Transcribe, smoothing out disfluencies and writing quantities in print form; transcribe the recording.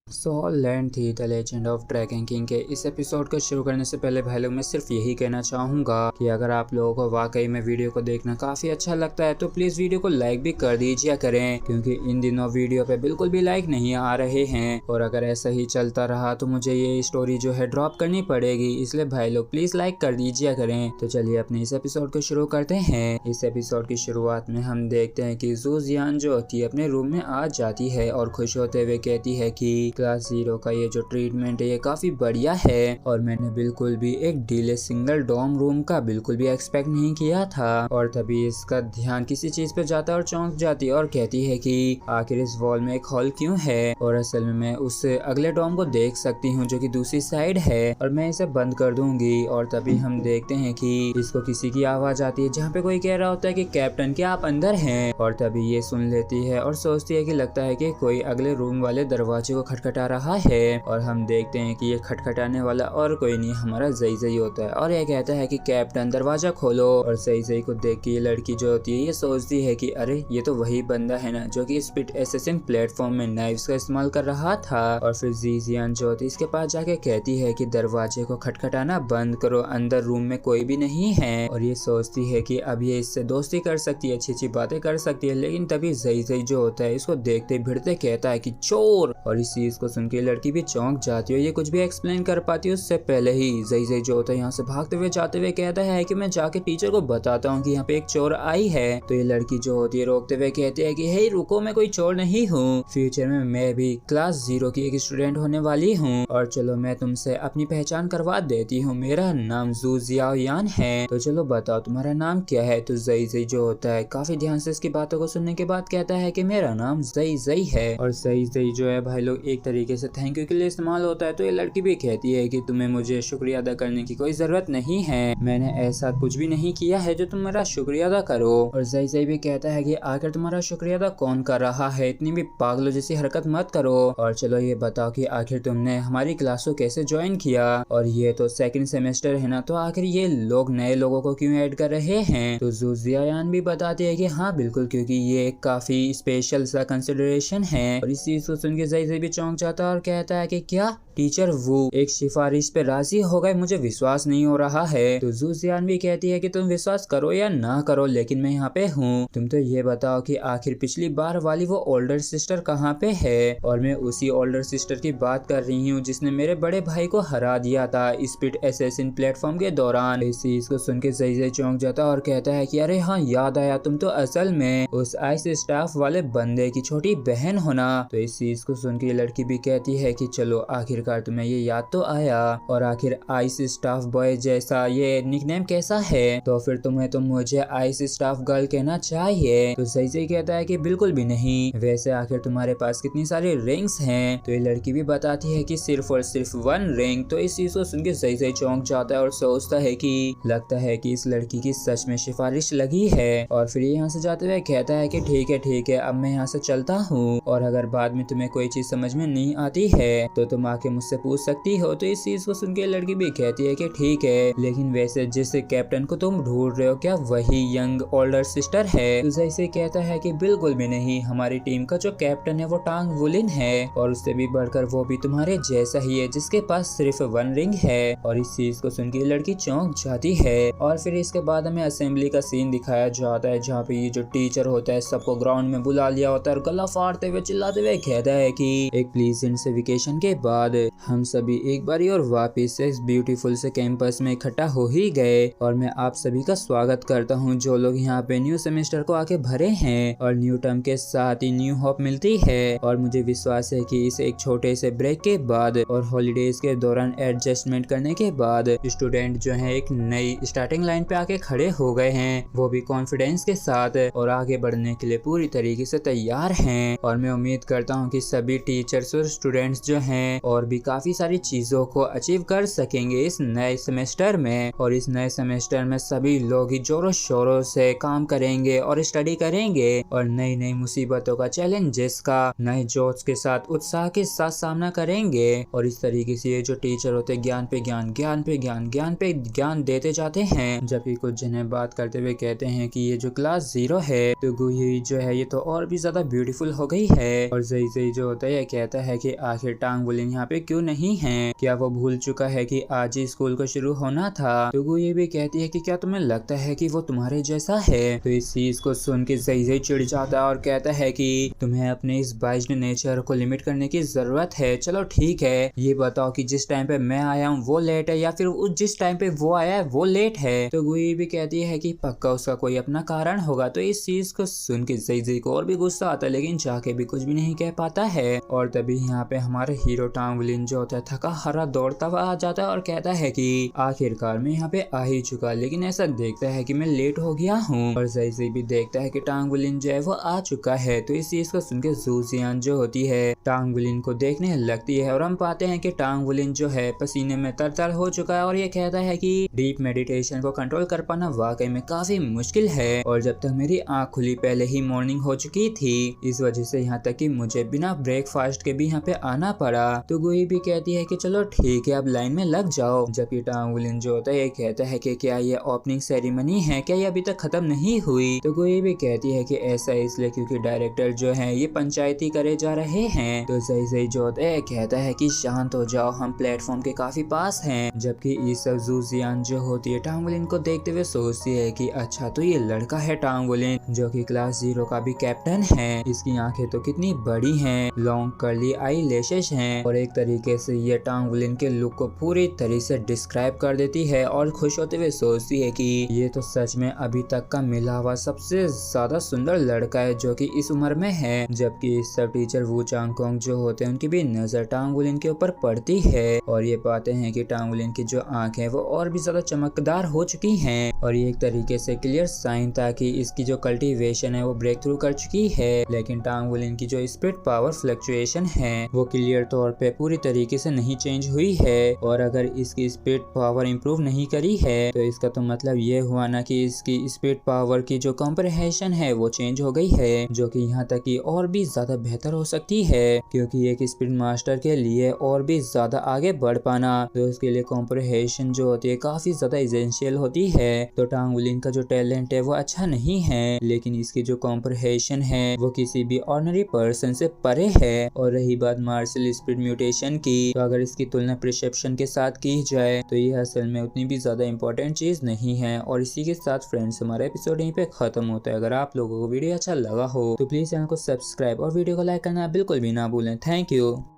Sol land थी the legend of dragon king के इस एपिसोड को शुरू करने से पहले भाई लोग मैं सिर्फ यही कहना चाहूँगा कि अगर आप लोगों को वाकई में वीडियो को देखना काफ़ी अच्छा लगता है तो प्लीज़ वीडियो को लाइक भी कर दीजिए करें, क्योंकि इन दिनों वीडियो पे बिल्कुल भी लाइक नहीं आ रहे हैं और अगर ऐसा ही चलता रहा तो मुझे ये स्टोरी जो है ड्रॉप करनी पड़ेगी। इसलिए भाई लोग प्लीज़ लाइक कर दीजिए करें। तो चलिए अपने इस एपिसोड को शुरू करते हैं। इस एपिसोड की शुरुआत में हम देखते हैं कि जू जियान जो होती है अपने रूम में आ जाती है और खुश होते हुए कहती है कि क्लास 0 का ये जो ट्रीटमेंट है ये काफी बढ़िया है और मैंने बिल्कुल भी एक डीले सिंगल डॉर्म रूम का बिल्कुल भी एक्सपेक्ट नहीं किया था। और तभी इसका ध्यान किसी चीज पे जाता है और चौंक जाती है और कहती है कि आखिर इस वॉल में एक हॉल क्यों है, और असल में मैं उस अगले डॉर्म को देख सकती हूँ जो कि दूसरी साइड है और मैं इसे बंद कर दूंगी। और तभी हम देखते हैं कि इसको किसी की आवाज आती है जहाँ पे कोई कह रहा होता है कि कैप्टन क्या आप अंदर हैं, और तभी ये सुन लेती है और सोचती है कि लगता है कि कोई अगले रूम वाले दरवाजे को खटखटा रहा है। और हम देखते हैं कि ये खटखटाने वाला और कोई नहीं हमारा जई होता है और ये कहता है कि कैप्टन दरवाजा खोलो। और जई को देख के ये लड़की जो होती है ये सोचती है कि अरे ये तो वही बंदा है ना जो कि स्पिट एसेसिन प्लेटफॉर्म में नाइफ्स का इस्तेमाल कर रहा था। और फिर जी जियान जो होती है इसके पास जाके कहती है कि दरवाजे को खटखटाना बंद करो, अंदर रूम में कोई भी नहीं है। और ये सोचती है कि अब ये इससे दोस्ती कर सकती है, अच्छी अच्छी बातें कर सकती है, लेकिन तभी जई जो होता है इसको देखते भिड़ते कहता है कि चोर। और इस चीज को सुन के लड़की भी चौंक जाती है, ये कुछ भी एक्सप्लेन कर पाती है उससे पहले ही जई जो होता है यहाँ से भागते हुए जाते हुए कहता है कि मैं जाके टीचर को बताता हूँ कि यहाँ पे एक चोर आई है। तो ये लड़की जो होती है रोकते हुए कहती है कि हे रुको, मैं कोई चोर नहीं हूँ, फ्यूचर में मैं भी क्लास 0 की एक स्टूडेंट होने वाली हूँ और चलो मैं तुमसे अपनी पहचान करवा देती हूँ, मेरा नाम जू जियाओयान है, तो चलो बताओ तुम्हारा नाम क्या है। तो जई जो होता है काफी ध्यान से इसकी बातों को सुनने के बाद कहता है कि मेरा नाम जई है। और जई जो है भाई लोग एक तरीके से थैंक यू के लिए इस्तेमाल होता है। तो ये लड़की भी कहती है कि तुम्हें मुझे शुक्रिया अदा करने की कोई जरूरत नहीं है, मैंने ऐसा कुछ भी नहीं किया है जो तुम मेरा शुक्रिया अदा करो। और जई भी कहता है कि आखिर तुम्हारा शुक्रिया अदा कौन कर रहा है, इतनी भी पागलों जैसी हरकत मत करो, और चलो ये बताओ कि आखिर तुमने हमारी क्लास को कैसे ज्वाइन किया, और ये तो सेकंड सेमेस्टर है ना, तो आखिर ये लोग नए लोगों को क्यों ऐड कर रहे हैं। तो जू जियाओयान भी बताती है कि हाँ बिल्कुल, क्योंकि ये काफी स्पेशल सा कंसिडरेशन है। और इस चीज को सुन के जई भी चौंक जाता है और कहता है कि क्या टीचर वो एक सिफारिश पे राजी हो गए, मुझे विश्वास नहीं हो रहा है। तो जू जियान भी कहती है कि तुम विश्वास करो या ना करो लेकिन मैं यहाँ पे हूँ, तुम तो ये बताओ कि आखिर पिछली बार वाली वो ओल्डर सिस्टर कहाँ पे है। और मैं उसी ओल्डर सिस्टर की बात कर रही हूँ जिसने मेरे बड़े भाई को हरा दिया था स्पिट एसेसिन प्लेटफॉर्म के दौरान। इस चीज को सुन के जई चौंक जाता और कहता है कि अरे हाँ याद आया, तुम तो असल में उस आइस स्टाफ वाले बंदे की छोटी बहन हो ना। तो इस चीज को सुन के लड़की भी कहती है कि चलो आखिर तुम्हें ये याद तो आया, और आखिर आइस स्टाफ बॉय जैसा ये निकनेम कैसा है, तो फिर तुम्हें तो मुझे आइस स्टाफ गर्ल कहना चाहिए। तो जई कहता है कि बिल्कुल भी नहीं, वैसे आखिर तुम्हारे पास कितनी सारी रिंग्स हैं। तो ये लड़की भी बताती है कि सिर्फ और सिर्फ 1 रिंग। तो इस चीज को सुन के जई चौंक जाता है और सोचता है कि लगता है कि इस लड़की की सच में सिफारिश लगी है। और फिर यहाँ से जाते हुए कहता है कि ठीक है अब मैं यहाँ से चलता हूँ, और अगर बाद में तुम्हें कोई चीज समझ में नहीं आती है तो तुम आके मुझसे पूछ सकती हो। तो इस चीज को सुन के लड़की भी कहती है कि ठीक है, लेकिन वैसे जिस कैप्टन को तुम ढूंढ रहे हो क्या वही यंग ओल्डर सिस्टर है। तो जैसे कहता है कि बिल्कुल भी नहीं, हमारी टीम का जो कैप्टन है वो टांग वुलिन है, और उससे भी बढ़कर वो भी तुम्हारे जैसा ही है जिसके पास सिर्फ 1 रिंग है। और इस चीज को सुन के लड़की चौंक जाती है। और फिर इसके बाद हमें असेंबली का सीन दिखाया जाता है जहाँ पे ये जो टीचर होता है सबको ग्राउंड में बुला लिया होता है और गला फाड़ते हुए चिल्लाते हुए कहता है कि एक प्लीजेंट से वेकेशन के बाद हम सभी एक बारी और वापस से इस ब्यूटीफुल से कैंपस में इकट्ठा हो ही गए, और मैं आप सभी का स्वागत करता हूं जो लोग यहाँ पे न्यू सेमेस्टर को आके भरे हैं, और न्यू टर्म के साथ ही न्यू होप मिलती है। और मुझे विश्वास है कि इस एक छोटे से ब्रेक के बाद और हॉलीडेज के दौरान एडजस्टमेंट करने के बाद स्टूडेंट जो है एक नई स्टार्टिंग लाइन पे आके खड़े हो गए हैं, वो भी कॉन्फिडेंस के साथ और आगे बढ़ने के लिए पूरी तरीके से तैयार हैं। और मैं उम्मीद करता हूँ कि सभी टीचर्स और स्टूडेंट्स जो हैं और भी काफी सारी चीजों को अचीव कर सकेंगे इस नए सेमेस्टर में, और इस नए सेमेस्टर में सभी लोग ही जोरों शोरों से काम करेंगे और स्टडी करेंगे और नई नई मुसीबतों का चैलेंजेस का नए जोश के साथ उत्साह के साथ सामना करेंगे। और इस तरीके से ये जो टीचर होते हैं ज्ञान पे ज्ञान ज्ञान पे ज्ञान ज्ञान पे ज्ञान देते जाते हैं, जबकि कुछ जने बात करते हुए कहते हैं कि ये जो क्लास 0 है तो ये जो है ये तो और भी ज्यादा ब्यूटीफुल हो गई है। और जई जो होता है ये कहता कहता है कि आखिर टांग वुलिन यहाँ पे क्यों नहीं है, क्या वो भूल चुका है कि आज ही स्कूल को शुरू होना था। तो वो ये भी कहती है कि क्या तुम्हें लगता है कि वो तुम्हारे जैसा है। तो इस चीज को सुन के ज़ई चिढ़ जाता है और कहता है कि तुम्हें अपने इस बाइज्ड नेचर को लिमिट करने की जरूरत है। चलो ठीक है, ये बताओ कि जिस टाइम पे मैं आया हूँ वो लेट है या फिर जिस टाइम पे वो आया है वो लेट है। तो वो ये भी कहती है कि पक्का उसका कोई अपना कारण होगा। तो इस चीज को सुन के ज़ई को और भी गुस्सा आता है, लेकिन जाके भी कुछ भी नहीं कह पाता है। और तभी यहाँ पे हमारे हीरो टांग वुलिन जो होता है थका हारा दौड़ता हुआ आ जाता है और कहता है कि आखिरकार मैं यहाँ पे आ ही चुका, लेकिन ऐसा देखता है कि मैं लेट हो गया हूँ। और ज़ई भी देखता है कि टांग वुलिन जो है वो आ चुका है। तो इस चीज को सुन के जू जियान जो होती है टांग वुलिन को देखने लगती है और हम पाते हैं कि टांग वुलिन जो है पसीने में तरतर हो चुका है और ये कहता है कि डीप मेडिटेशन को कंट्रोल कर पाना वाकई में काफी मुश्किल है और जब तक मेरी आंख खुली पहले ही मॉर्निंग हो चुकी थी, इस वजह से यहाँ तक कि मुझे बिना ब्रेकफास्ट के भी यहाँ पे आना पड़ा। तो गोई भी कहती है कि चलो ठीक है, अब लाइन में लग जाओ। जबकि टांग वुलिन जो होता है ये कहता है कि क्या ये ओपनिंग सेरेमनी है, क्या ये अभी तक खत्म नहीं हुई। तो गोई भी कहती है कि ऐसा इसलिए क्योंकि डायरेक्टर जो है ये पंचायती करे जा रहे हैं। तो ज़ई जो होता है कहता है कि शांत हो जाओ, हम प्लेटफॉर्म के काफी पास हैं। जबकि इस सब जू जियान जो होती है टांग वुलिन को देखते हुए सोचती है कि अच्छा तो ये लड़का है टांग वुलिन जो कि क्लास 0 का भी कैप्टन है। इसकी आंखें तो कितनी बड़ी हैं, लॉन्ग कर्ली आई लैशेस हैं और एक तरीके से ये टांग वुलिन के लुक को पूरी तरह से डिस्क्राइब कर देती है और खुश होते हुए सोचती है कि ये तो सच में अभी तक का मिला हुआ सबसे ज्यादा सुंदर लड़का है जो कि इस उम्र में है। जबकि सब टीचर वू चांगकोंग जो होते हैं उनकी भी नजर टांग वुलिन के ऊपर पड़ती है और ये पाते हैं कि टांग वुलिन की जो आंखें है वो और भी ज्यादा चमकदार हो चुकी हैं और ये एक तरीके से क्लियर साइन था कि इसकी जो कल्टीवेशन है वो ब्रेक थ्रू कर चुकी है। लेकिन टांग वुलिन की जो स्पीड पावर फ्लक्चुएशन है वो क्लियर तौर पे पूरी तरीके से नहीं चेंज हुई है और अगर इसकी स्पीड पावर इंप्रूव नहीं करी है तो इसका तो मतलब ये हुआ ना कि इसकी स्पीड पावर की जो कॉम्प्रहेंशन है वो चेंज हो गई है, जो कि यहाँ तक कि और भी ज्यादा बेहतर हो सकती है क्योंकि एक स्पीड मास्टर के लिए और भी ज्यादा आगे बढ़ पाना तो उसके लिए कॉम्प्रहेंशन जो होती है काफी ज्यादा एसेंशियल होती है। तो टांग वुलिन का जो टैलेंट है वो अच्छा नहीं है, लेकिन इसकी जो कॉम्प्रहेंशन है वो किसी भी ऑर्डिनरी पर्सन से परे है। और रही बात मार्शल स्पीड म्यूटेशन की, तो अगर इसकी तुलना परसेप्शन के साथ की जाए तो ये असल में उतनी भी ज्यादा इंपॉर्टेंट चीज नहीं है। और इसी के साथ फ्रेंड्स हमारा एपिसोड यहीं पे खत्म होता है। अगर आप लोगों को वीडियो अच्छा लगा हो तो प्लीज चैनल को सब्सक्राइब और वीडियो को लाइक करना बिल्कुल भी ना भूलें। Thank you.